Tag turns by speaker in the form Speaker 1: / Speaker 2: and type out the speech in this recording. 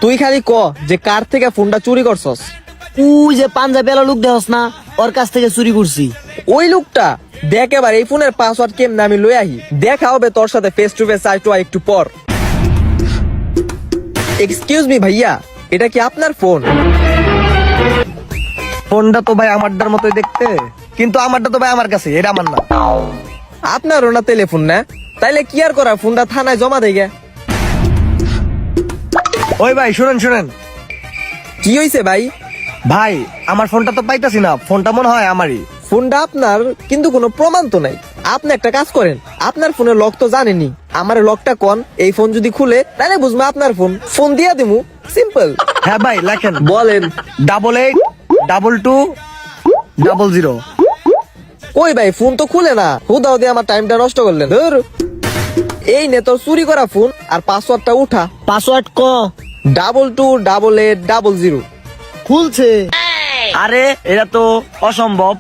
Speaker 1: তুই খালি ক যে কার থেকে ফোনটা চুরি করছস।
Speaker 2: তুই যে পাঞ্জাবি এলো লোক দেহস না, ওর কাছ থেকে চুরি করছি।
Speaker 1: ওই লোকটা দেখ এবার এই ফোনের পাসওয়ার্ড কেমনে আমি লই আহি, দেখা হবে তোর সাথে face to face eye to eye একটু পর। এক্সকিউজ মি ভাইয়া, এটা কি আপনার ফোন?
Speaker 3: ফোনটা তো ভাই আমারটার মতোই দেখতে, কিন্তু আমারটা তো ভাই আমার কাছে, এটা আমার না।
Speaker 1: আপনারও না টেলিফোন না, তাইলে কি আর করা, ফোনটা থানায় জমা দেয় গে।
Speaker 3: ওই ভাই শুনেন শুনেন
Speaker 1: কি হইছে ভাই?
Speaker 3: ভাই, আমার ফোনটা তো পাইতাছি না, ফোনটা মনে হয় আমারই।
Speaker 1: ফোনটা আপনার, কিন্তু কোনো প্রমাণ তো নাই। আপনি একটা কাজ করেন, আপনার ফোনের লক তো জানেনি, আমার লকটা কোন, এই ফোন যদি খুলে তাহলে বুঝবো আপনার ফোন, ফোন দিয়া দিমু, সিম্পল।
Speaker 3: হ্যাঁ ভাই লেখেন,
Speaker 1: বলেন।
Speaker 3: 882200।
Speaker 1: ওই ভাই ফোন তো খুলে না, হুদাও দিয়ে আমার টাইমটা নষ্ট করলেন। ধুর। এই নে তোর চুরি করা ফোন, আর পাসওয়ার্ডটা উঠা।
Speaker 2: পাসওয়ার্ড ক।
Speaker 1: 228800।
Speaker 2: খুলছে।
Speaker 3: আরে এটা তো অসম্ভব।